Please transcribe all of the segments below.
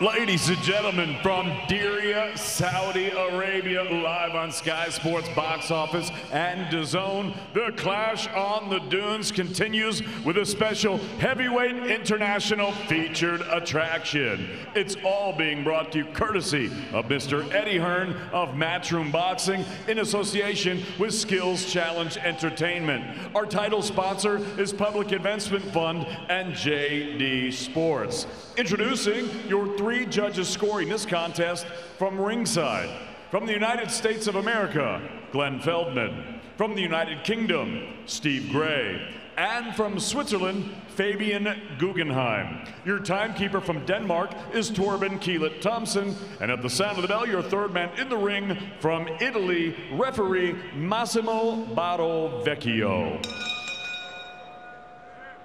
Ladies and gentlemen, from Diriyah, Saudi Arabia, live on Sky Sports Box Office and DAZN, the Clash on the Dunes continues with a special heavyweight international featured attraction. It's all being brought to you courtesy of Mr. Eddie Hearn of Matchroom Boxing in association with Skills Challenge Entertainment. Our title sponsor is Public Investment Fund and JD Sports. Introducing your three judges scoring this contest from ringside. From the United States of America, Glenn Feldman. From the United Kingdom, Steve Gray. And from Switzerland, Fabian Guggenheim. Your timekeeper from Denmark is Torben Keelet Thompson. And at the sound of the bell, your third man in the ring from Italy, referee Massimo Barovecchio.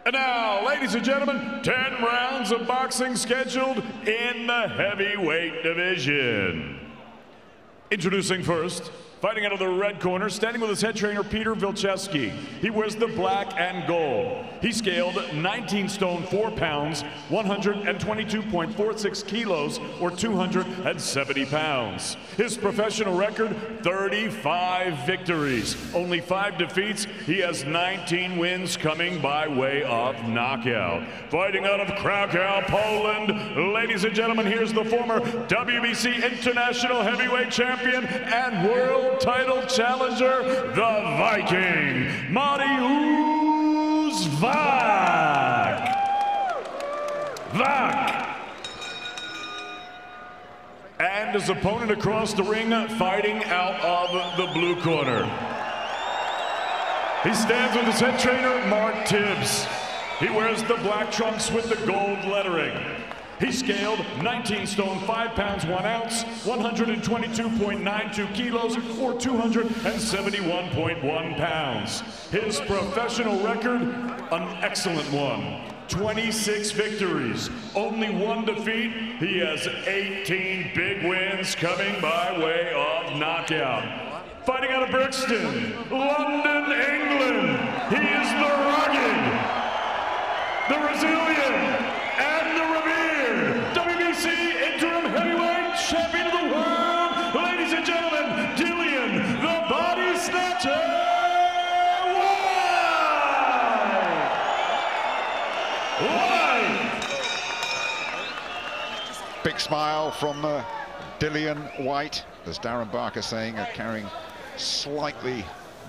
And now, ladies and gentlemen, 10 rounds of boxing scheduled in the heavyweight division. Introducing first, fighting out of the red corner, standing with his head trainer, Peter Vilcheski. He wears the black and gold. He scaled 19 stone 4 pounds, 122.46 kilos, or 270 pounds. His professional record, 35 victories, only 5 defeats. He has 19 wins coming by way of knockout. Fighting out of Krakow, Poland, ladies and gentlemen, here's the former WBC International Heavyweight Champion and World Title Challenger, the Viking, Mariusz Wach. And his opponent across the ring, fighting out of the blue corner. He stands with his head trainer, Mark Tibbs. He wears the black trunks with the gold lettering. He scaled 19 stone 5 pounds 1 ounce, 122.92 kilos, or 271.1 pounds. His professional record, an excellent one. 26 victories, only 1 defeat. He has 18 big wins coming by way of knockout. Fighting out of Brixton, London, England, he is the rugged, the resilient, and the revered WBC Interim Heavyweight Champion of the World, ladies and gentlemen, Dillian, the Body Snatcher Whyte. Big smile from Dillian Whyte, as Darren Barker saying, carrying slightly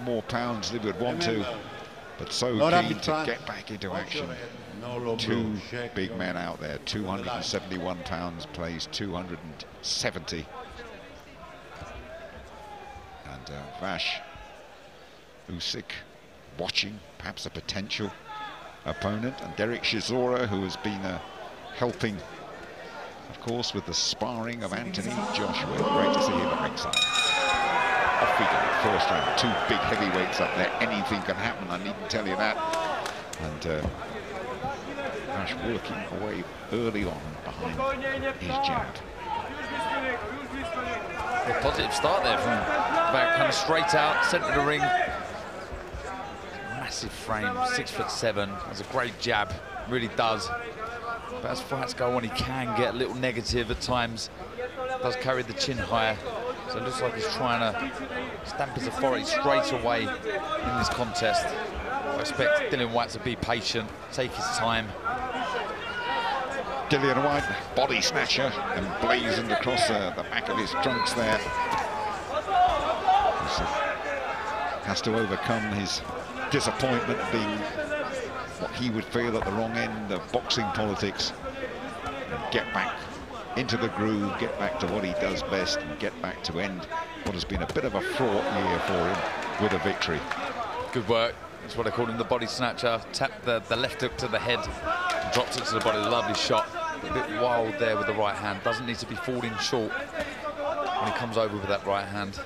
more pounds than he would want to, but so keen to get back into action. 2 big men out there, 271 pounds, plays 270. And Vash Usyk watching, perhaps a potential opponent, and Derek Chisora, who has been helping, of course, with the sparring of Anthony Joshua. Great to see him at ringside. Off we go, first round, 2 big heavyweights up there. Anything can happen, I needn't tell you that. And Vash working away early on behind his jab. A positive start there from back, kind of straight out, centre of the ring. Massive frame, 6'7". Has a great jab, really does. But as fights go on, he can get a little negative at times. Does carry the chin higher. So it looks like he's trying to stamp his authority straight away in this contest. I expect Dillian Whyte to be patient, take his time. Dillian Whyte, body snatcher, emblazoned across the back of his trunks there. Has to overcome his disappointment being what he would feel at the wrong end of boxing politics, and get back into the groove, get back to what he does best, and get back to end what has been a bit of a fraught year for him with a victory. Good work. That's what I call him, the body snatcher. Tapped the left hook to the head, dropped it to the body. Lovely shot. A bit wild there with the right hand. Doesn't need to be falling short when he comes over with that right hand.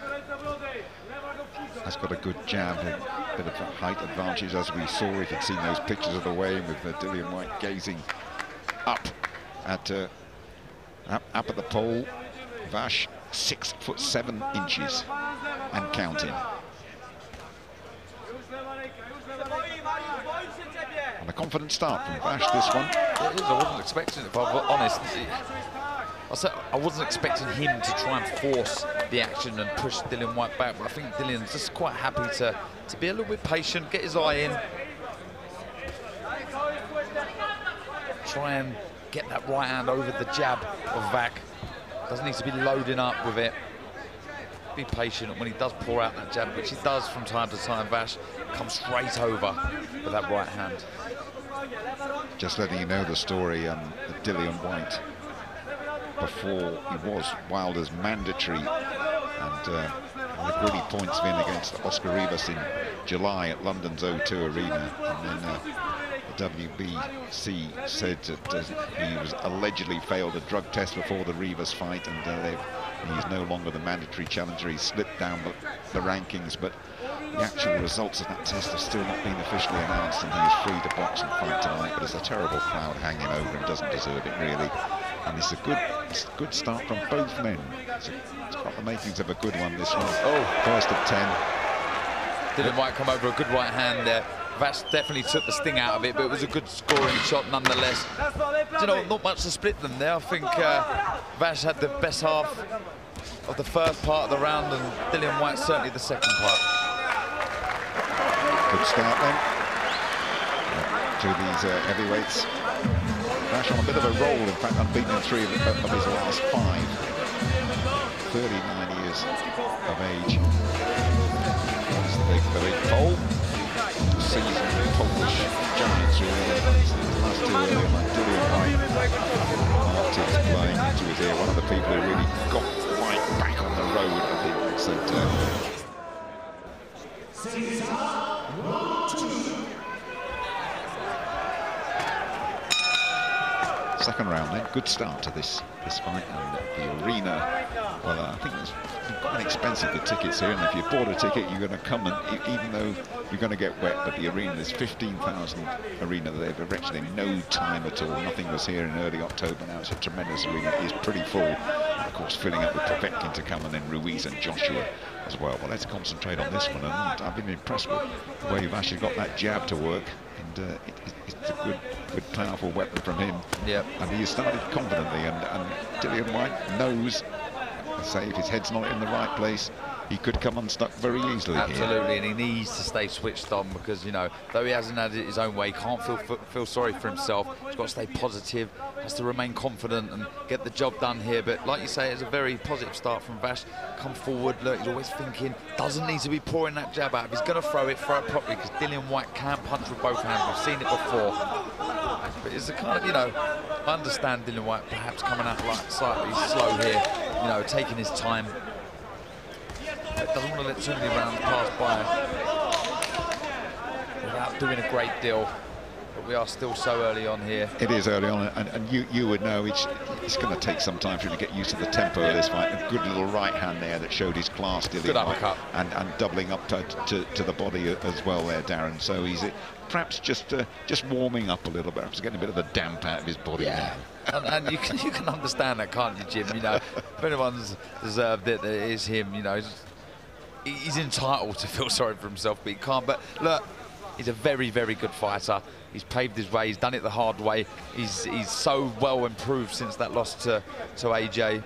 Has got a good jab, a bit of a height advantage, as we saw if you'd seen those pictures of the way, with Dillian Whyte gazing up at the pole. Vash 6'7" and counting. And a confident start from Vash, this one. It is, I wasn't expecting it, if I'm honest. I wasn't expecting him to try and force the action and push Dillian Whyte back, but I think Dillian's just quite happy to be a little bit patient, get his eye in, try and get that right hand over the jab of Wach. Doesn't need to be loading up with it. Be patient when he does pour out that jab, which he does from time to time. Wach comes straight over with that right hand. Just letting you know the story of Dillian Whyte. Before he was Wilder's mandatory, and the gritty points win against Oscar Rivas in July at London's O2 Arena, and then the WBC said that he was allegedly failed a drug test before the Rivas fight, and he's no longer the mandatory challenger. He's slipped down the rankings, but the actual results of that test have still not been officially announced, and he is free to box and fight tonight. But it's a terrible cloud hanging over him, doesn't deserve it really. And it's a good start from both men. It's got the makings of a good one, this one. Oh, first of 10. Dillian Whyte come over a good right hand there. Wach definitely took the sting out of it, but it was a good scoring shot nonetheless. You know, not much to split them there. I think Wach had the best half of the first part of the round, and Dillian Whyte certainly the second part. Good start then to these heavyweights. Wach on a bit of a roll, in fact, unbeaten in 3 of his last 5. 39 years of age. Here's the big pole. Seasoned Polish giants, really. These last 2 earlier, like Dillian Whyte. Martin's playing into his ear. One of the people who really got Whyte back on the road, I think. So, second round then, good start to this fight, and the arena, well, I think it's quite expensive, the tickets here, and if you bought a ticket you're going to come, and even though you're going to get wet, but the arena is 15,000 arena. They've erected in no time at all. Nothing was here in early October. Now it's a tremendous arena. It is pretty full, and of course filling up with Povetkin to come, and then Ruiz and Joshua as well. Well, let's concentrate on this one, and I've been impressed with the way you've actually got that jab to work, and it's a good, powerful weapon from him. Yep. And he has started confidently, and Dillian Whyte knows, I say, if his head's not in the right place, he could come unstuck very easily. Absolutely, here. and he needs to stay switched on, because, you know, though he hasn't had it his own way, he can't feel sorry for himself. He's got to stay positive, has to remain confident and get the job done here. But like you say, it's a very positive start from Wach. Come forward, look, he's always thinking, doesn't need to be pouring that jab out. If he's going to throw it properly, because Dillian Whyte can punch with both hands. We've seen it before. But it's a kind of, you know, I understand Dillian Whyte perhaps coming out like slightly slow here, you know, taking his time. Doesn't want to let too many rounds pass by without doing a great deal. But we are still so early on here. It is early on, and you would know it's going to take some time for him to get used to the tempo of this fight. A good little right hand there that showed his class, Dillian Whyte, and doubling up to the body as well there, Darren. So he's perhaps just warming up a little bit, perhaps getting a bit of a damp out of his body. Yeah. and you can understand that, can't you, Jim? You know, if anyone's deserved it, it is him. You know, he's entitled to feel sorry for himself, but he can't. But look, he's a very, very good fighter. He's paved his way. He's done it the hard way. He's so well improved since that loss to AJ.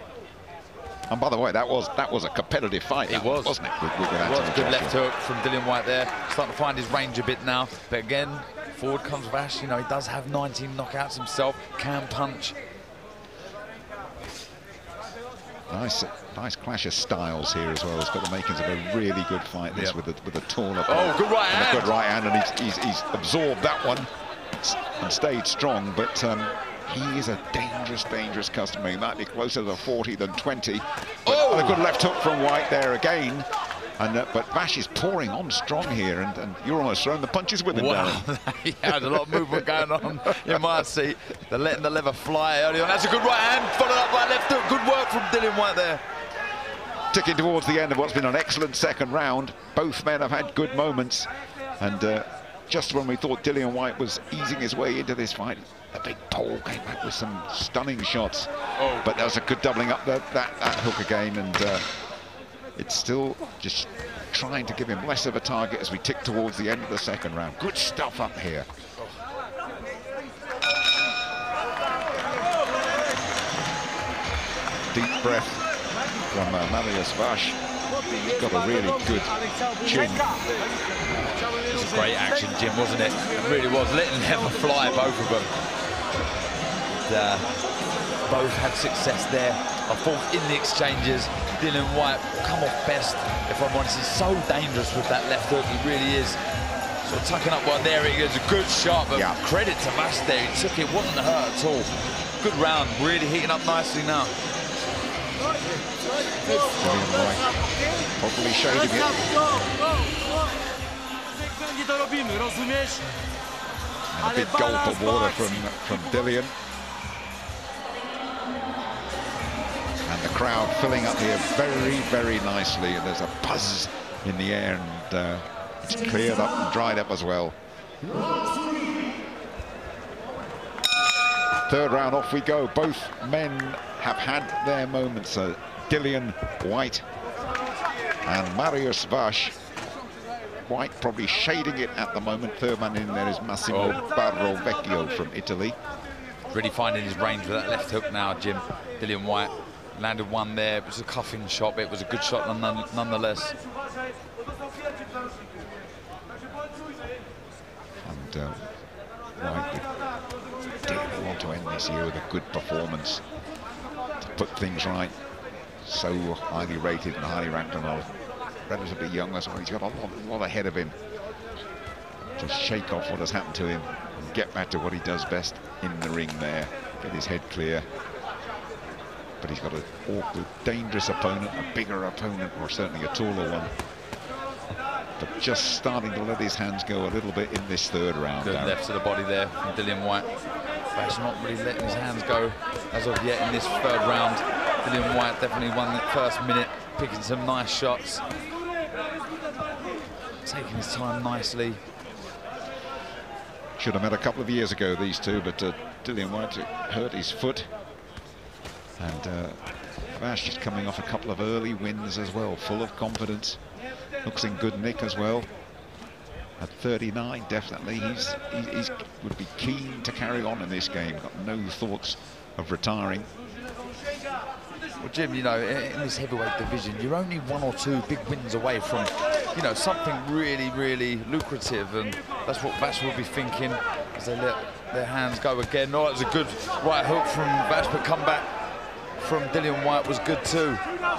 And by the way, that was a competitive fight. It was, wasn't it? With it was a good left hook from Dillian Whyte there. Starting to find his range a bit now. But again, forward comes Wach. You know, he does have 19 knockouts himself. Can punch. Nice clash of styles here as well. It's got the makings of a really good fight. This with a taller. Oh, good right hand. A good right hand, and he's absorbed that one and stayed strong. But he is a dangerous customer. He might be closer to 40 than 20. But a good left hook from Whyte there again. And but Wach is pouring on strong here, and you're almost throwing the punches with him. Wow, he had a lot of movement going on. You might see they're letting the lever fly early on. That's a good right hand, followed up by left hook. Good work from Dillian Whyte there. Ticking towards the end of what's been an excellent second round. Both men have had good moments, and just when we thought Dillian Whyte was easing his way into this fight, the big pole came back with some stunning shots. But there was a good doubling up that hook again, and it's still just trying to give him less of a target as we tick towards the end of the second round. Good stuff up here. deep breath from Mariusz Wach. He's got a really good chin. It was a great action, Jim, wasn't it? It really was, letting them fly, both of them. Both had success there. I thought in the exchanges, Dillian Whyte come off best, if I'm honest. He's so dangerous with that left hook, he really is. Sort of tucking up one there, he gets a good shot, but credit to Wach there, he took it, wasn't hurt at all. Good round, really heating up nicely now. Dillian Whyte probably shading it. And a big gulp of water from Dillian. And the crowd filling up here very, very nicely. And there's a buzz in the air, and it's cleared up and dried up as well. Third round, off we go. Both men have had their moments. Dillian Whyte and Mariusz Wach. Whyte probably shading it at the moment. Third man in there is Massimo Barrovecchio from Italy. Really finding his range with that left hook now, Jim. Dillian Whyte landed one there. It was a cuffing shot, but it was a good shot nonetheless. And Whyte would dearly want to end this year with a good performance to put things right. So highly rated and highly ranked, and relatively young as well. He's got a lot ahead of him to shake off what has happened to him and get back to what he does best in the ring there, get his head clear. But he's got an awkward, dangerous opponent, a bigger opponent, or certainly a taller one. But just starting to let his hands go a little bit in this third round. Good left to the body there from Dillian Whyte. Wach's not really letting his hands go as of yet in this third round. Dillian Whyte definitely won the first minute, picking some nice shots. Taking his time nicely. Should have met a couple of years ago, these two, but Dillian Whyte hurt his foot. And Wach is coming off a couple of early wins as well, full of confidence. Looks in good nick as well. At 39, definitely, he would be keen to carry on in this game. Got no thoughts of retiring. Well, Jim, you know, in this heavyweight division, you're only one or two big wins away from, you know, something really, really lucrative, and that's what Wach will be thinking as they let their hands go again. Oh, it was a good right hook from Wach, but comeback from Dillian Whyte was good too.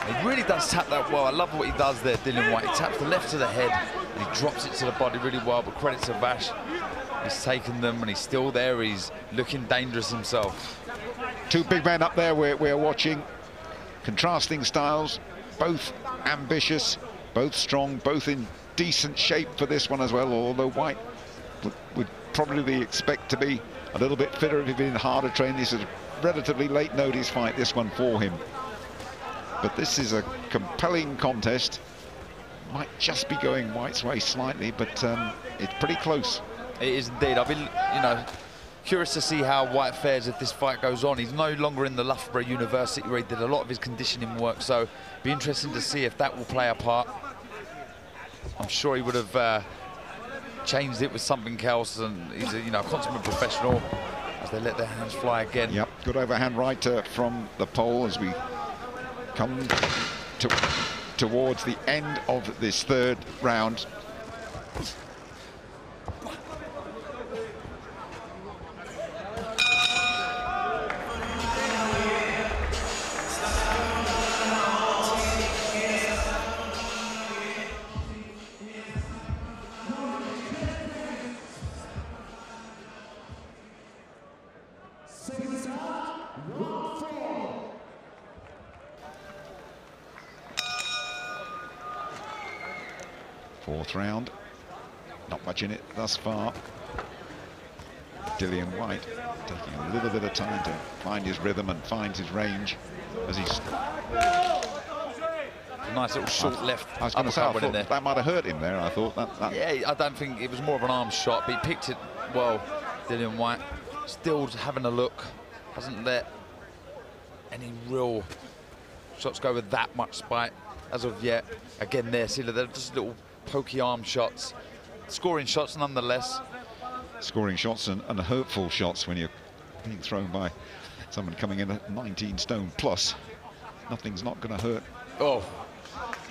He really does tap that well. I love what he does there, Dillian Whyte. He taps the left to the head and he drops it to the body really well, but credit to Wach. He's taken them and he's still there. He's looking dangerous himself. Two big men up there we're watching. Contrasting styles, both ambitious, both strong, both in decent shape for this one as well, although Whyte would probably expect to be a little bit fitter if he'd been harder trained. This is a relatively late notice fight, this one for him. But this is a compelling contest. Might just be going Whyte's way slightly, but it's pretty close. It is indeed. I've been, you know, curious to see how Whyte fares if this fight goes on. He's no longer in the Loughborough University where he did a lot of his conditioning work, so be interesting to see if that will play a part. I'm sure he would have changed it with something else, and he's a, you know, consummate professional as they let their hands fly again. Yep, good overhand right from the pole as we come towards the end of this third round. Fourth round, not much in it thus far. Dillian Whyte taking a little bit of time to find his rhythm and find his range as he's... Nice little short left. I was going to say, I thought that might have hurt him there. I thought that... Yeah, I don't think it was more of an arm shot, but he picked it well. Dillian Whyte still having a look, hasn't let any real shots go with that much spite as of yet. Again, there, see, they're just little pokey arm shots, scoring shots nonetheless. Scoring shots and hurtful shots when you're being thrown by someone coming in at 19 stone plus. nothing's not going to hurt. Oh,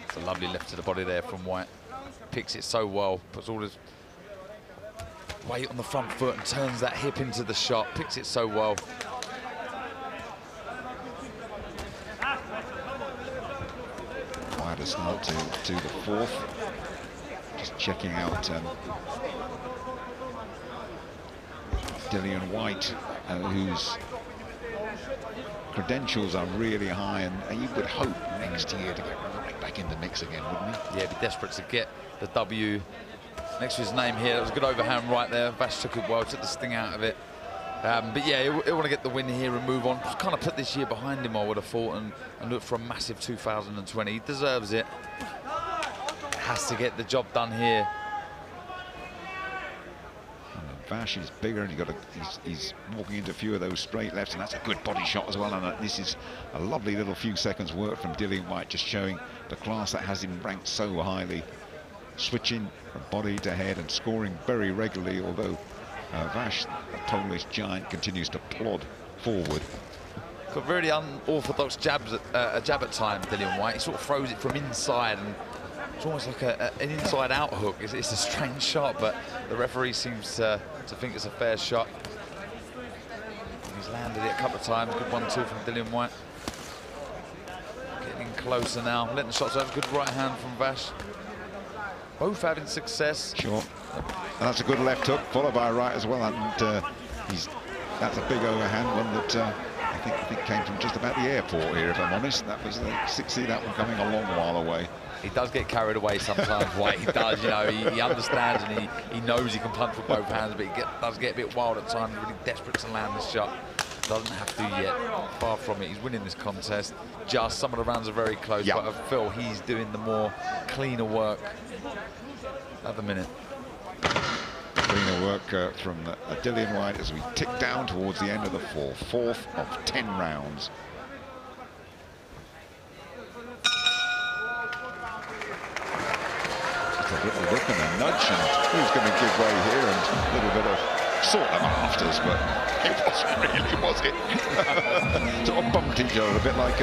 it's a lovely left to the body there from Whyte. Picks it so well, puts all his weight on the front foot and turns that hip into the shot. Picks it so well. Whyte has now to the fourth. Just checking out Dillian Whyte, whose credentials are really high, and you would hope next year to get right back in the mix again, wouldn't he? Yeah, be desperate to get the W next to his name here. It was a good overhand right there. Wach took it well, took the sting out of it. But yeah, he'll want to get the win here and move on. Just kind of put this year behind him, I would have thought, and look for a massive 2020. He deserves it. Has to get the job done here. Wach is bigger, and he's walking into a few of those straight lefts, and that's a good body shot as well. And this is a lovely little few seconds work from Dillian Whyte, just showing the class that has him ranked so highly. Switching from body to head and scoring very regularly, although Wach, the Polish giant, continues to plod forward. Got very unorthodox jabs a jab at time, Dillian Whyte. He sort of throws it from inside, and it's almost like an inside-out hook. It's a strange shot, but the referee seems to think it's a fair shot. He's landed it a couple of times. Good 1-2 from Dillian Whyte. Getting in closer now. Letting the shots out. Good right hand from Wach. Both having success. Sure. And that's a good left hook, followed by a right as well. And that's a big overhand one that I think came from just about the airport here, if I'm honest. That was see that one coming a long while away. He does get carried away sometimes, Whyte. He does, you know, he understands and he knows he can punch with both hands, but he does get a bit wild at times, really desperate to land the shot. Doesn't have to yet, far from it. He's winning this contest. Just some of the rounds are very close, but I feel he's doing the more cleaner work at the minute. Cleaner work from Dillian Whyte as we tick down towards the end of the fourth of 10 rounds. A little look and a nudge, and who's going to give way here, and a little bit of sort of afters, but it wasn't really, was it? Sort of bumped each other a bit like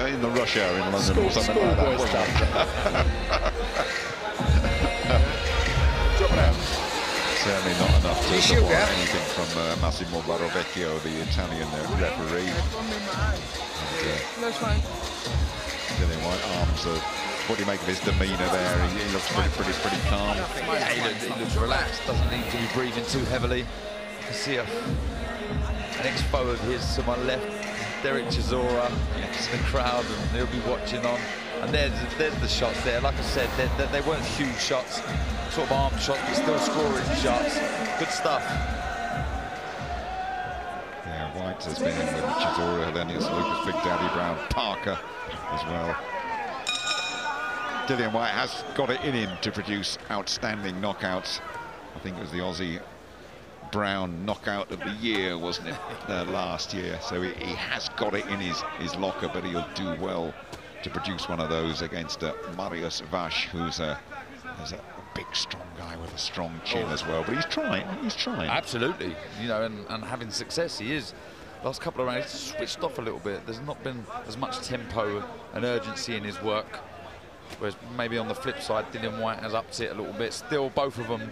in the rush hour in London or something like that, wasn't it? Drop it out. Certainly not enough to warrant anything from Massimo Barovecchio, the Italian referee. That's fine. Dillian Whyte arms what do you make of his demeanour there? He looks pretty calm. Yeah, he looks relaxed, doesn't need to be breathing too heavily. You can see an ex-foe of his to my left, Derek Chisora, in the crowd, and he'll be watching on. And there's the shots there. Like I said, they weren't huge shots, sort of arm shots, but still scoring shots. Good stuff. Yeah, Whyte has been in with Chisora, Hellenius, Lucas, Big Daddy Brown, Parker as well. Dillian Whyte has got it in him to produce outstanding knockouts. I think it was the Aussie Brown knockout of the year, wasn't it, last year? So he has got it in his locker, but he'll do well to produce one of those against Mariusz Wach, who's a big, strong guy with a strong chin as well. But he's trying. Absolutely, you know, and having success, he is. Last couple of rounds, he's switched off a little bit. There's not been as much tempo and urgency in his work. Whereas maybe on the flip side, Dillian Whyte has upped it a little bit. Still, both of them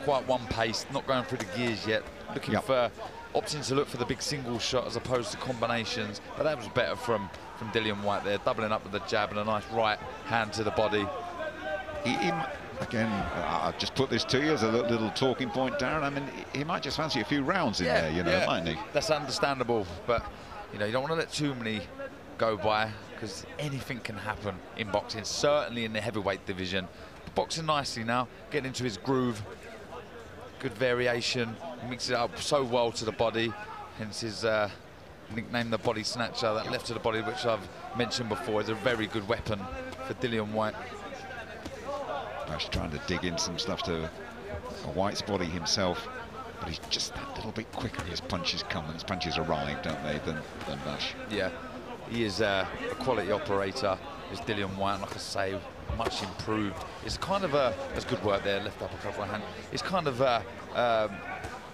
quite one-paced, not going through the gears yet. Looking for, opting to look for the big single shot as opposed to combinations. But that was better from Dillian Whyte there, doubling up with the jab and a nice right hand to the body. Again, I'll just put this to you as a little talking point, Darren. I mean, he might just fancy a few rounds in there, you know, mightn't he? That's understandable, but you know, you don't want to let too many go by, because anything can happen in boxing, certainly in the heavyweight division. Boxing nicely now, getting into his groove. Good variation, mixes it up so well to the body, hence his nickname, the body snatcher. That left to the body, which I've mentioned before, is a very good weapon for Dillian Whyte. Wach trying to dig in some stuff to Whyte's body himself, but he's just that little bit quicker. His punches come and his punches arrive, don't they, than Wach. Yeah. He is a quality operator, is Dillian Whyte, like I say, much improved. It's kind of there's good work there, left upper couple of hand. It's kind of a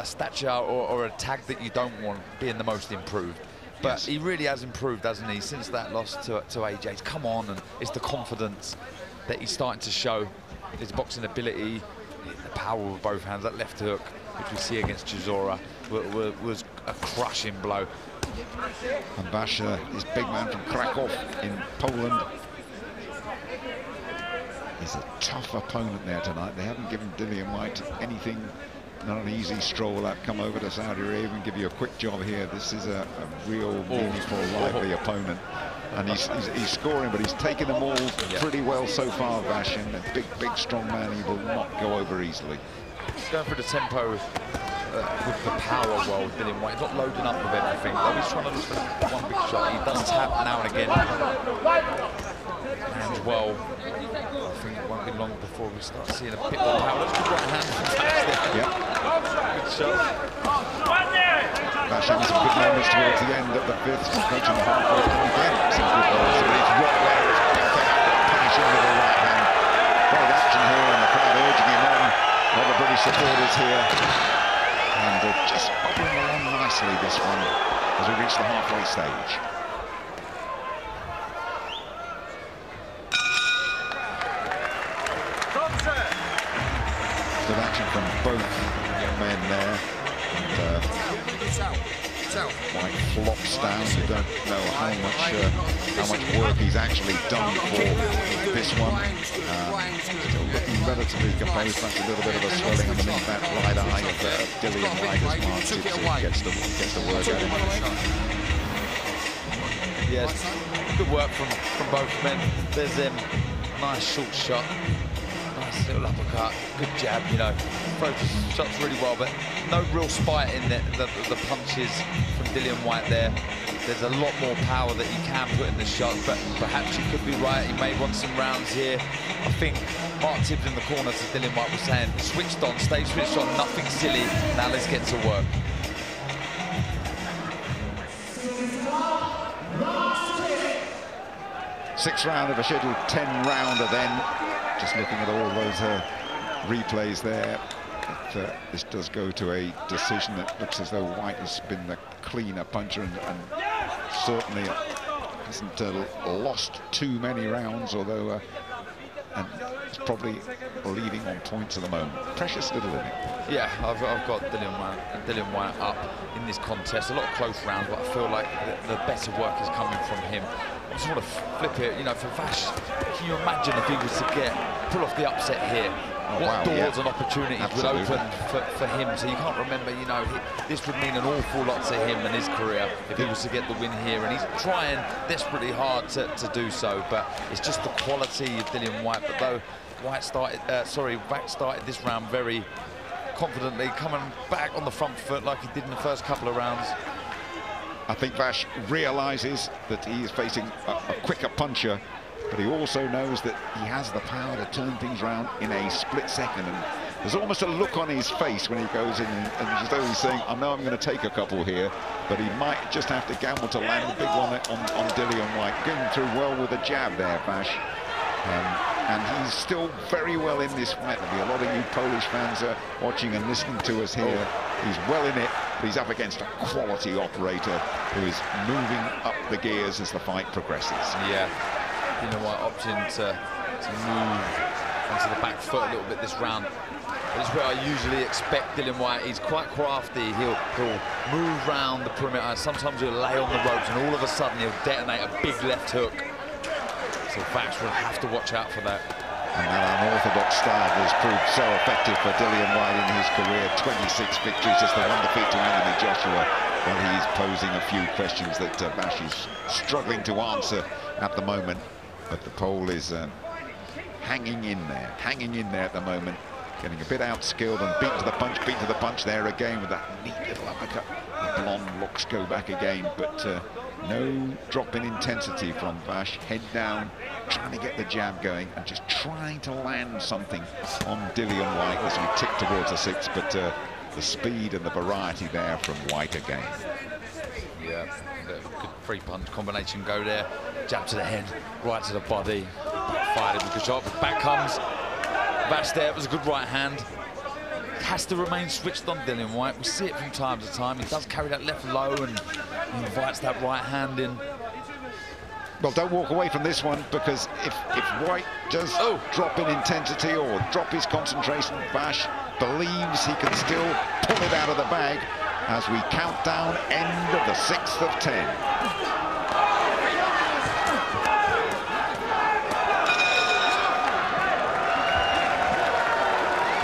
stature or a tag that you don't want being the most improved. But yes, he really has improved, hasn't he, since that loss to AJ. He's come on, and it's the confidence that he's starting to show. His boxing ability, the power with both hands, that left hook, which we see against Chisora, was a crushing blow. And Wach, this big man from Krakow in Poland, is a tough opponent there tonight. They haven't given Dillian Whyte anything, not an easy stroll out, come over to Saudi Arabia and give you a quick job here. This is a real meaningful, lively opponent. And he's scoring, but he's taken them all pretty well so far, Wach, and a big, strong man. He will not go over easily. He's going for the tempo with the power well with Dillian Whyte. He's not loading up with everything, though he's trying to look for one big shot. He does tap now and again. And well, I think it won't be long before we start seeing a bit more power. That's good right hand. Yeah. Good shot. Wach having some good moments towards the end of the fifth, approaching the halfway point again. Some good balls, but he's right there. It's big out, punishing with the right hand. Great action here, and the crowd urging him on. All the British supporters here. And just bubbling along nicely, this one, as we reach the halfway stage. Good action from both men there. And, Whyte flops down. You don't know how much work he's actually done for this one. Still looking relatively composed. That's a little bit of a swelling underneath that right eye of Dillian Whyte as Mark gets the work at him. Yes, good work from both men. There's him, nice short shot. Nice little uppercut, good jab, you know. Throws his shots really well, but no real spite in the punches from Dillian Whyte there. There's a lot more power that he can put in the shot, but perhaps he could be right. He may want some rounds here. I think Mark Tibbs in the corner to Dillian Whyte was saying, switched on, stay switched on, nothing silly. Now let's get to work. Sixth round of a scheduled 10-rounder then. Just looking at all those replays there, this does go to a decision that looks as though Whyte has been the cleaner puncher and certainly hasn't lost too many rounds, although and it's probably leading on points at the moment. Precious little in it. Yeah, I've got Dillian Whyte up in this contest. A lot of close rounds, but I feel like the better work is coming from him. I just want to flip it, you know, for Wach. Can you imagine if he was to pull off the upset here? What doors and opportunities would open for him? So you can't remember, you know, this would mean an awful lot to him and his career if he was to get the win here. And he's trying desperately hard to do so, but it's just the quality of Dillian Whyte. But though Wach started this round very confidently, coming back on the front foot like he did in the first couple of rounds. I think Wach realises that he is facing a quicker puncher, but he also knows that he has the power to turn things around in a split second. And there's almost a look on his face when he goes in, and as though he's saying, I know I'm going to take a couple here, but he might just have to gamble to land a big one on Dillian Whyte. Getting through well with a jab there, Wach. And he's still very well in this fight. There'll be a lot of you Polish fans watching and listening to us here. He's well in it, but he's up against a quality operator who is moving up the gears as the fight progresses. Yeah, you know what, opting to move onto the back foot a little bit this round. This is where I usually expect Dillian Whyte. He's quite crafty. He'll move round the perimeter. Sometimes he'll lay on the ropes, and all of a sudden he'll detonate a big left hook. So Wach will have to watch out for that. And that unorthodox style has proved so effective for Dillian Whyte in his career. 26 victories, just the one defeat to Anthony Joshua. Well, he's posing a few questions that Wach is struggling to answer at the moment. But the Pole is hanging in there at the moment. Getting a bit outskilled and beat to the punch there again with that neat little uppercut. The blonde looks go back again, but no drop in intensity from Wach. Head down, trying to get the jab going and just trying to land something on Dillian Whyte as we tick towards the sixth, but the speed and the variety there from Whyte again. Yeah, good free punch combination go there. Jab to the head, right to the body. Fired it with a good shot, back comes Wach there. It was a good right hand. has to remain switched on, Dillian Whyte. We see it from time to time. He does carry that left low and he invites that right hand in. Well, don't walk away from this one, because if Whyte does drop in intensity or drop his concentration, Wach believes he can still pull it out of the bag as we count down end of the 6th of 10.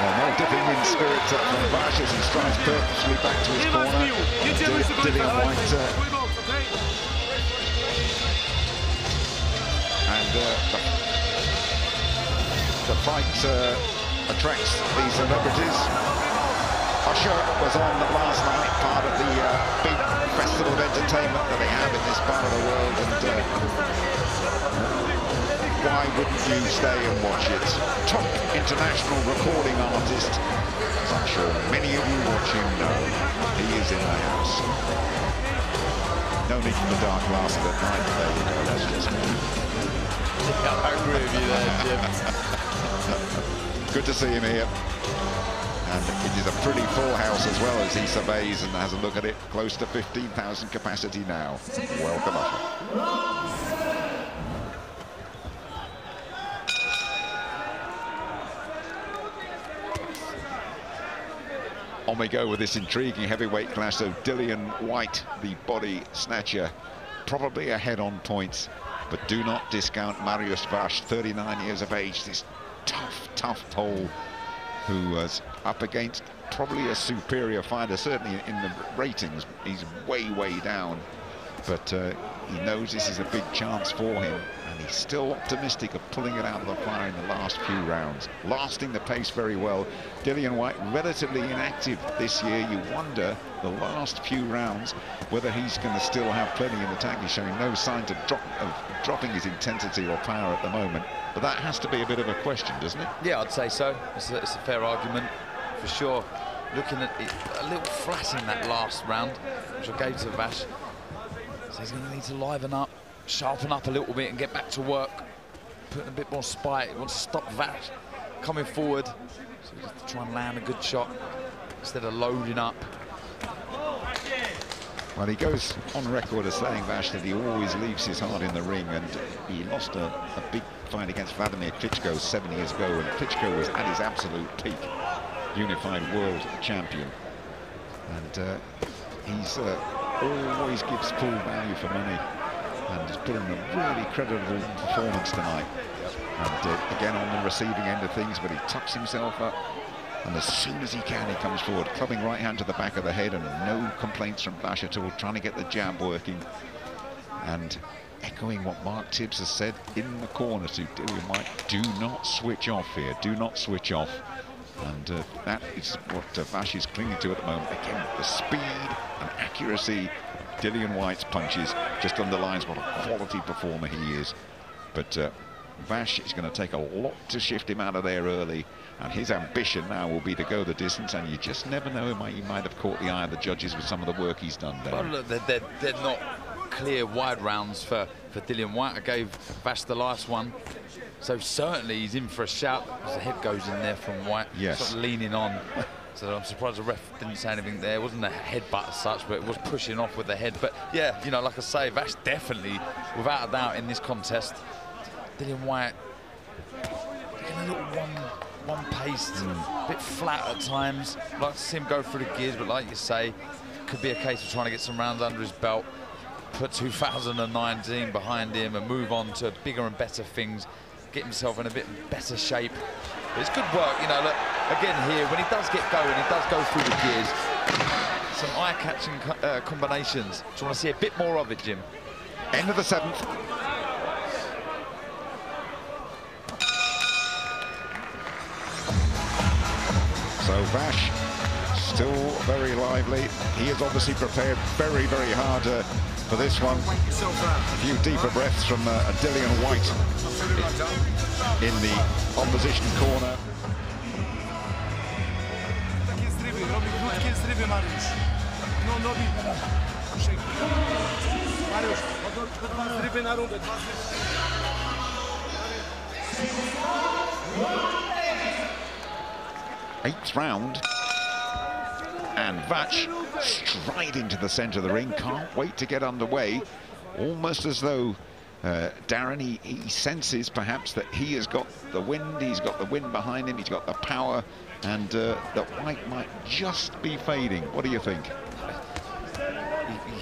Well, no dipping in spirits up from Wach as he strides purposely back to his corner. Dillian Whyte the fight attracts these celebrities. Usher was on last night, part of the big festival of entertainment that they have in this part of the world, and why wouldn't you stay and watch it? Top international recording artist, as I'm sure many of you watching know. He is in the house. No need for the dark glasses at night, but there you go, that's just me. Yeah, I agree with you there, Jim. Good to see him here. And it is a pretty full house as well as he surveys and has a look at it. Close to 15,000 capacity now. Welcome, Usher. On we go with this intriguing heavyweight class. So Dillian Whyte, the body snatcher, probably ahead on points. But do not discount Mariusz Wach, 39 years of age, this tough Pole who was up against probably a superior fighter, certainly in the ratings. He's way down, but he knows this is a big chance for him, and he's still optimistic of pulling it out of the fire in the last few rounds, lasting the pace very well. Dillian Whyte relatively inactive this year. You wonder the last few rounds whether he's going to still have plenty in the tank. He's showing no signs of dropping his intensity or power at the moment, but that has to be a bit of a question, doesn't it? Yeah, I'd say so. It's a fair argument for sure. Looking at it a little flat in that last round, which I gave to Wach. So he's going to need to liven up, sharpen up a little bit and get back to work, putting a bit more spite. He wants to stop Wach coming forward, so he has to try and land a good shot instead of loading up. Well, he goes on record as saying, Wach, that he always leaves his heart in the ring, and he lost a big fight against Vladimir Klitschko 7 years ago, and Klitschko was at his absolute peak, unified world champion. And he's always gives full value for money, and has put in a really creditable performance tonight. And again, on the receiving end of things, but he tucks himself up, and as soon as he can, he comes forward, clubbing right hand to the back of the head, and no complaints from Wach at all, trying to get the jab working. And echoing what Mark Tibbs has said in the corner to Dillian Whyte, do not switch off here, do not switch off. And that is what Wach is clinging to at the moment. Again, the speed and accuracy of Dillian Whyte's punches just underlines what a quality performer he is. But Wach is going to take a lot to shift him out of there early, and his ambition now will be to go the distance, and you just never know, he might have caught the eye of the judges with some of the work he's done there. Well, look, they're not clear wide rounds for Dillian Whyte. I gave Wach the last one, so certainly he's in for a shout as the head goes in there from Whyte. Yes. Sort of leaning on. So I'm surprised the ref didn't say anything there. It wasn't a headbutt as such, but it was pushing off with the head. But yeah, you know, like I say, Wach definitely, without a doubt, in this contest. Dillian Whyte getting a little one-paced, a bit flat at times. I'd like to see him go through the gears, but like you say, could be a case of trying to get some rounds under his belt, put 2019 behind him and move on to bigger and better things, get himself in a bit better shape. But it's good work, you know, look, again here, when he does get going, he does go through the gears. Some eye-catching combinations. Do you want to see a bit more of it, Jim? End of the 7th. So Wach still very lively. He is obviously prepared very hard for this one. A few deeper breaths from Dillian Whyte in the opposition corner. Eighth round. And Wach stride into the centre of the ring, can't wait to get underway, almost as though Darren, he senses perhaps that he has got the wind, he's got the wind behind him, he's got the power, and that Whyte might just be fading. What do you think?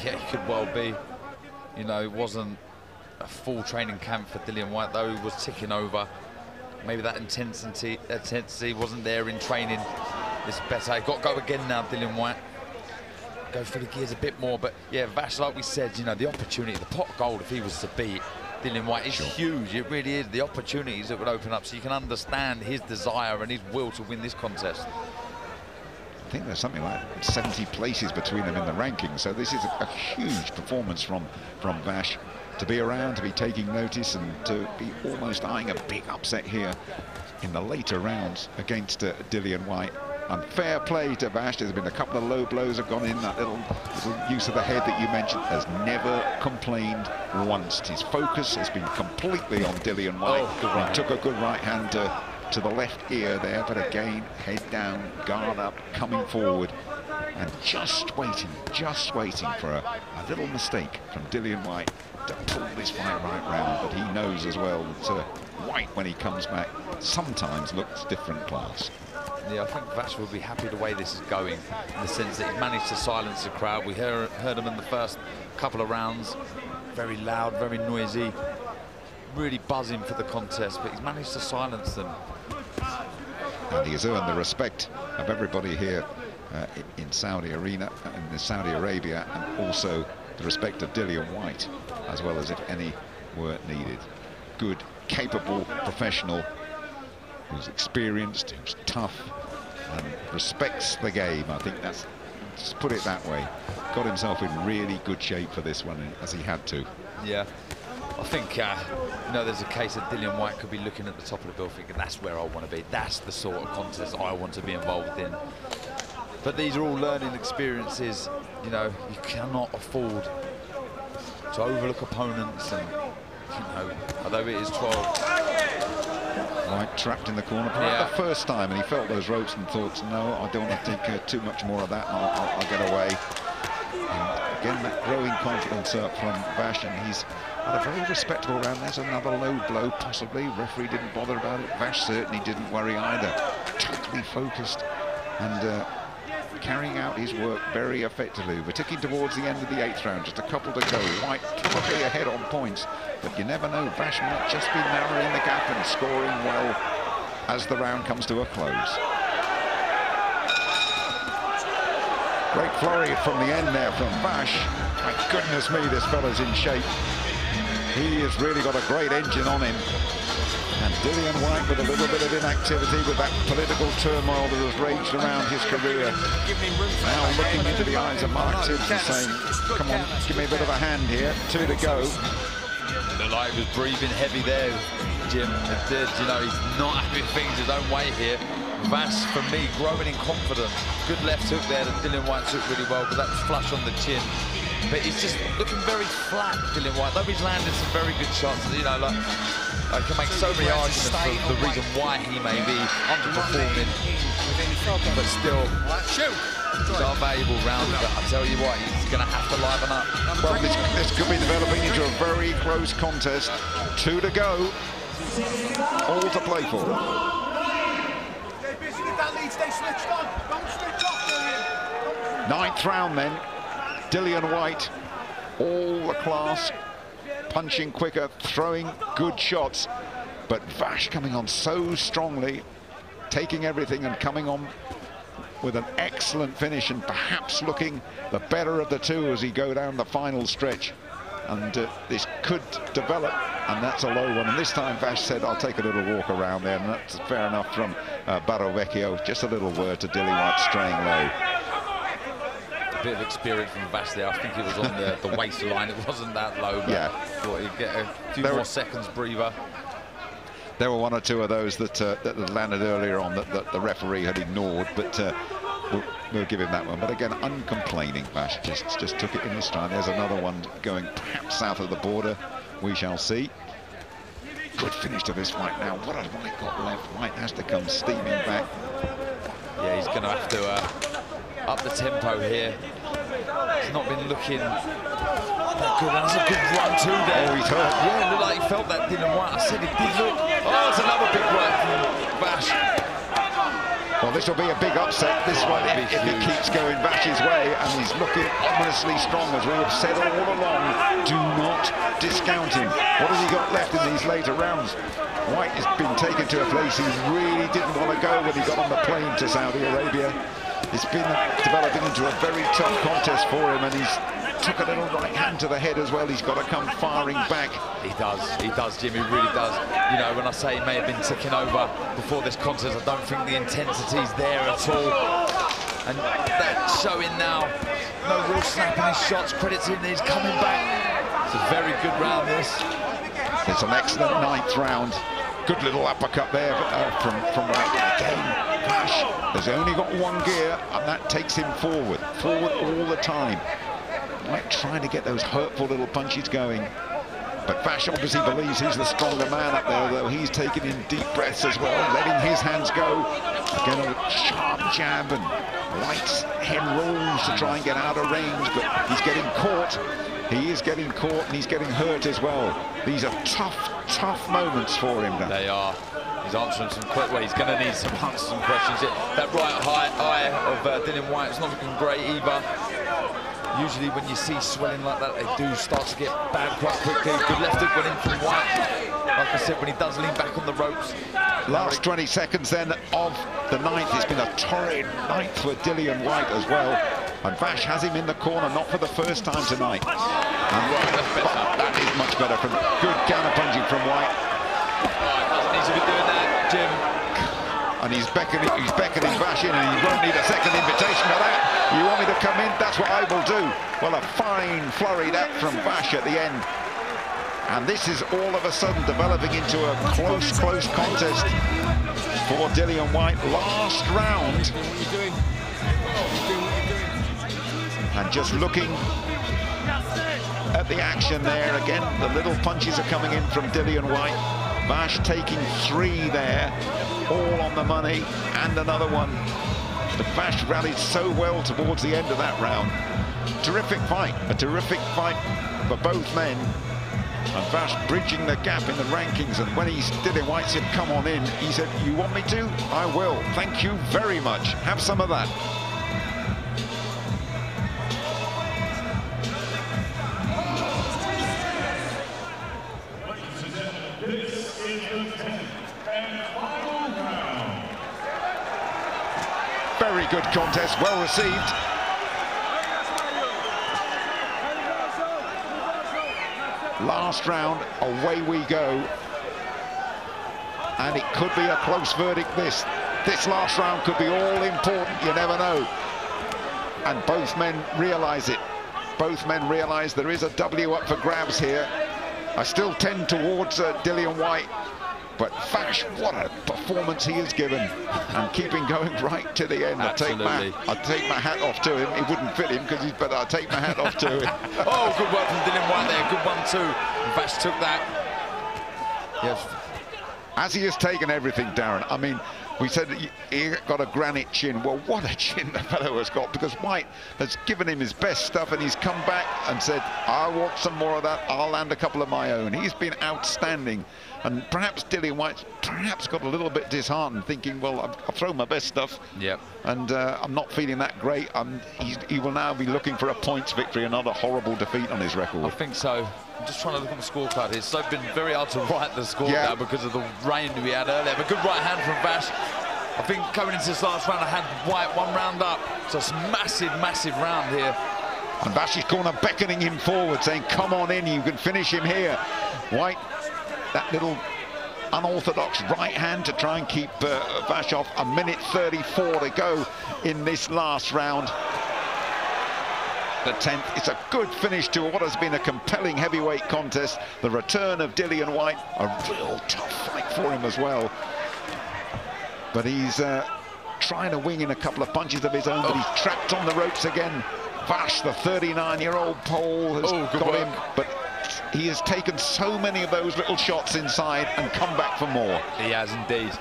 Yeah, it could well be. You know, it wasn't a full training camp for Dillian Whyte, though he was ticking over. Maybe that intensity wasn't there in training. It's better. Got to go again now, Dillian Whyte. Go through the gears a bit more, but yeah, Wach, like we said, you know, the opportunity, the pot of gold, if he was to beat Dillian Whyte, is huge. It really is. The opportunities that would open up, so you can understand his desire and his will to win this contest. I think there's something like 70 places between them in the rankings, so this is a huge performance from Wach. To be around, to be taking notice, and to be almost eyeing a big upset here in the later rounds against Dillian Whyte. Unfair play to Wach. There's been a couple of low blows have gone in. That little use of the head that you mentioned, has never complained once. His focus has been completely on Dillian Whyte. Oh, he took a good right hand to the left ear there, but again, head down, guard up, coming forward, and just waiting for a little mistake from Dillian Whyte to pull this fight right round. But he knows as well that Whyte, when he comes back, sometimes looks different class. Yeah, I think Wach will be happy the way this is going, in the sense that he's managed to silence the crowd. We heard him in the first couple of rounds, very loud, very noisy, really buzzing for the contest, but he's managed to silence them. And he has earned the respect of everybody here in Saudi Arabia, and also the respect of Dillian Whyte, as well as if any were needed. Good, capable professional, who's experienced, who's tough, and respects the game. I think that's, just put it that way, got himself in really good shape for this one, as he had to. Yeah, I think, you know, there's a case that Dillian Whyte could be looking at the top of the bill thinking, that's where I want to be, that's the sort of contest I want to be involved in. But these are all learning experiences. You know, you cannot afford to overlook opponents, and, you know, although it is 12. Whyte trapped in the corner the first time, and he felt those ropes and thought, no, I don't want to take too much more of that, I'll get away. And again, that growing confidence from Wach, and he's had a very respectable round. There's another low blow, possibly. Referee didn't bother about it. Wach certainly didn't worry either. Totally focused and carrying out his work very effectively. We're ticking towards the end of the 8th round, just a couple to go. Whyte probably ahead on points, but you never know. Wach might just be narrowing the gap and scoring well as the round comes to a close. Great flurry from the end there from Wach. My goodness me, this fella's in shape. He has really got a great engine on him. And Dillian Whyte with a little bit of inactivity with that political turmoil that has raged around his career. Now looking into the eyes of Mark Tibbs and saying, come on, give me a bit of a hand here. 2 to go. Looked like he was breathing heavy there, Jim. It did, you know, he's not having things his own way here. Wach, for me, growing in confidence. Good left hook there that Dillian Whyte took really well, because that was flush on the chin. But he's just looking very flat, Dillian Whyte. Though he's landed some very good shots, you know, like, I can make so many arguments for the reason why he may be underperforming, but still, these are valuable rounds. But I tell you what, he's going to have to liven up. Well, this could be developing into a very close contest. 2 to go, all to play for. Ninth round then, Dillian Whyte, all the class, punching quicker, throwing good shots, but Wach coming on so strongly, taking everything and coming on with an excellent finish, and perhaps looking the better of the two as he go down the final stretch. And this could develop, and that's a low one. And this time Wach said, I'll take a little walk around there, and that's fair enough from Barovecchio. Just a little word to Dillian Whyte, straying low. A bit of experience from Wach there. I think it was on the waistline. It wasn't that low, but yeah, thought he'd get a few more seconds breather. There were 1 or 2 of those that landed earlier on that the referee had ignored, but we'll give him that one. But again, uncomplaining. Wach just took it in his stride. There's another one going perhaps south of the border. We shall see. Good finish to this fight now. What has Whyte got left? Whyte has to come steaming back. Yeah, he's going to have to up the tempo here. He's not been looking that good. That's a good run too there. Oh, he's hurt. Yeah, it looked like he felt that Dillian Whyte. I said it did look. Oh, it's another big right from Wach. Well, this will be a big upset, this one, if it keeps going Wach's way, and he's looking ominously strong, as we have said all along. Do not discount him. What has he got left in these later rounds? Whyte has been taken to a place he really didn't want to go when he got on the plane to Saudi Arabia. It's been developing into a very tough contest for him, and he's took a little right hand to the head as well. He's got to come firing back. He does, Jim, he really does. You know, when I say he may have been ticking over before this contest, I don't think the intensity's there at all. And that's showing now. No real snapping his shots. Credit to him, he's coming back. It's a very good round, this. It's an excellent 9th round. Good little uppercut there from Whyte. Again, Wach has only got one gear, and that takes him forward all the time. Whyte trying to get those hurtful little punches going. But Wach obviously believes he's the stronger man up there, though he's taking in deep breaths as well, letting his hands go. Again, a sharp jab, and Whyte's head rolls to try and get out of range, but he's getting caught. He is getting caught, and he's getting hurt as well. These are tough moments for him now. They are. He's answering some questions. Well, he's going to need some answers, some questions. That right eye of Dillian Whyte is not looking great either. Usually when you see swelling like that, they do start to get bad quite quickly. Good left hook went in from Whyte. Like I said, when he does lean back on the ropes. Last 20 seconds then of the 9th. It's been a torrid 9th for Dillian Whyte as well. And Wach has him in the corner, not for the first time tonight. And that is much better. From good counter punching from Whyte. Doesn't need to be doing that, Jim. And he's beckoning Wach in, and he won't need a second invitation for that. You want me to come in? That's what I will do. Well, a fine flurry that from Wach at the end. And this is all of a sudden developing into a close contest for Dillian Whyte. Last round. And just looking at the action there, again, the little punches are coming in from Dillian Whyte. Wach taking 3 there, all on the money, and another one. But Wach rallied so well towards the end of that round. Terrific fight, a terrific fight for both men. And Wach bridging the gap in the rankings, and when Dillian Whyte said, come on in, he said, you want me to? I will. Thank you very much. Have some of that. Very good contest, well received. Last round, away we go. And it could be a close verdict, this. This last round could be all important, you never know. And both men realise it. Both men realise there is a W up for grabs here. I still tend towards Dillian Whyte. But Wach, what a performance he has given, and keeping going right to the end. I'll take my hat off to him. It wouldn't fit him, but I'll take my hat off to him. Oh, good work from Dillian Whyte there. Good one too. Wach took that. Yes. As he has taken everything, Darren. I mean, we said he got a granite chin. Well, what a chin the fellow has got, because Whyte has given him his best stuff, and he's come back and said, I want some more of that. I'll land a couple of my own. He's been outstanding. And perhaps Dillian Whyte's perhaps got a little bit disheartened, thinking, well, I've thrown my best stuff. Yep. And I'm not feeling that great. He will now be looking for a points victory, another horrible defeat on his record. I think so. I'm just trying to look at the scorecard. It's been very hard to write the score now because of the rain we had earlier. But good right hand from Wach. I think coming into this last round, I had Whyte 1 round up. So it's a massive round here. And Wach's corner beckoning him forward, saying, come on in, you can finish him here. Whyte, that little unorthodox right hand to try and keep Wach off. 1:34 to go in this last round. The 10th. It's a good finish to what has been a compelling heavyweight contest. The return of Dillian Whyte, a real tough fight for him as well. But he's trying to wing in a couple of punches of his own, but he's trapped on the ropes again. Wach, the 39-year-old Pole, has got him, but he has taken so many of those little shots inside and come back for more. He has indeed.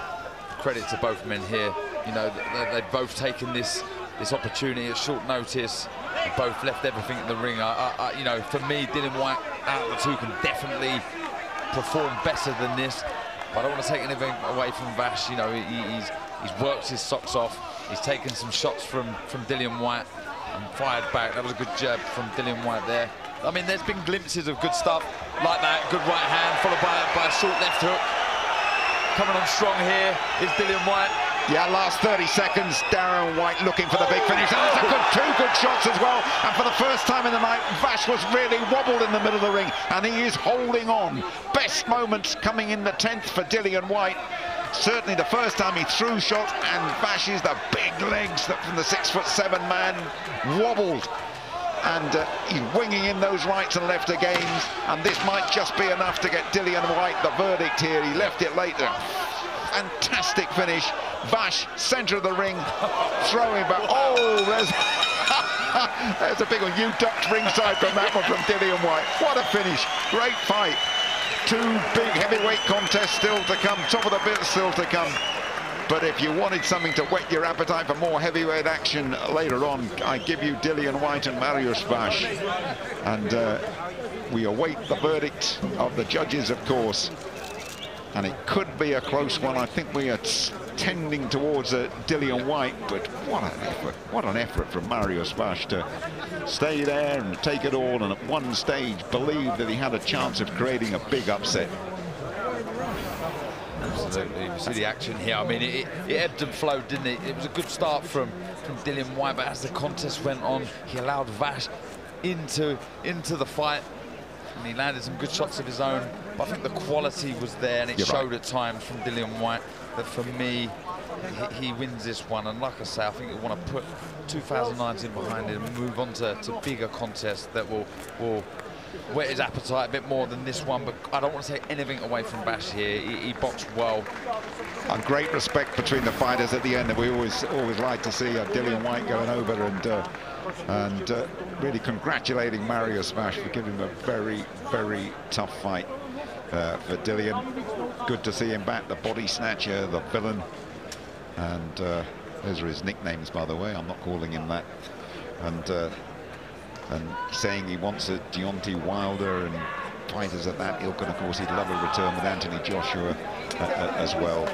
Credit to both men here. You know, they've both taken this this opportunity at short notice. They both left everything in the ring. You know, for me, Dillian Whyte out of the two can definitely perform better than this. But I don't want to take anything away from Vash. You know, he's worked his socks off. He's taken some shots from Dillian Whyte and fired back. That was a good jab from Dillian Whyte there. I mean, there's been glimpses of good stuff like that. Good right hand followed by a short left hook. Coming on strong here is Dillian Whyte. Yeah, last 30 seconds, Darren Whyte looking for the big finish. And it's two good shots as well. And for the first time in the night, Vash was really wobbled in the middle of the ring. And he is holding on. Best moments coming in the 10th for Dillian Whyte. Certainly the first time he threw shots, and Vash's the big legs that from the 6'7" man wobbled. And he's winging in those rights and left games. And this might just be enough to get Dillian Whyte the verdict here. He left it later. Fantastic finish. Vash, centre of the ring, throwing back. Oh, there's a big one. You ducked ringside from that one from Dillian Whyte. What a finish. Great fight. Two big heavyweight contests still to come. Top of the bill still to come. But if you wanted something to whet your appetite for more heavyweight action later on, I give you Dillian Whyte and Mariusz Wach. And we await the verdict of the judges, of course. And it could be a close one. I think we are tending towards Dillian Whyte, but what an effort from Mariusz Wach to stay there and take it all, and at one stage believe that he had a chance of creating a big upset. Absolutely, you see the action here. I mean, it ebbed and flowed, didn't it? It was a good start from Dillian Whyte, but as the contest went on, he allowed Vash into the fight. And he landed some good shots of his own, but I think the quality was there, and it showed at times from Dillian Whyte that for me, he wins this one. And like I say, I think he'll want to put 2019 behind him and move on to bigger contests that will whet his appetite a bit more than this one. But I don't want to take anything away from Vash here. He boxed well. And great respect between the fighters at the end. We always like to see Dillian Whyte going over and really congratulating Mariusz Wach for giving him a very, very tough fight for Dillian. Good to see him back, the body snatcher, the villain. And those are his nicknames, by the way. I'm not calling him that. And saying he wants a Deontay Wilder and fighters at that ilk. And of course, he'd love a return with Anthony Joshua as well.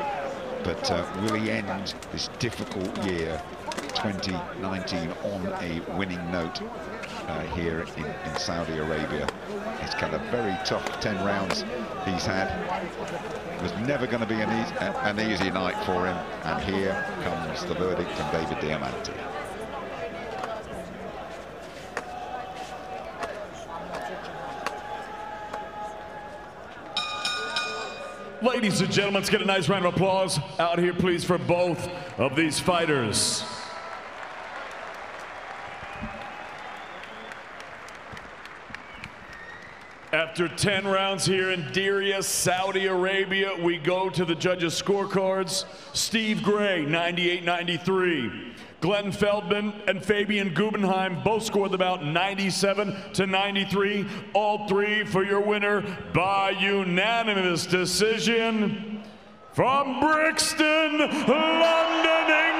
But will he end this difficult year 2019 on a winning note here in Saudi Arabia? He's got a very tough 10 rounds he's had. It was never going to be an easy night for him. And here comes the verdict from David Diamante. Ladies and gentlemen, let's get a nice round of applause out here, please, for both of these fighters. After 10 rounds here in Diriyah, Saudi Arabia, we go to the judges' scorecards. Steve Gray, 98-93. Glenn Feldman and Fabian Guggenheim both scored about 97-93. All three for your winner by unanimous decision from Brixton, London, England.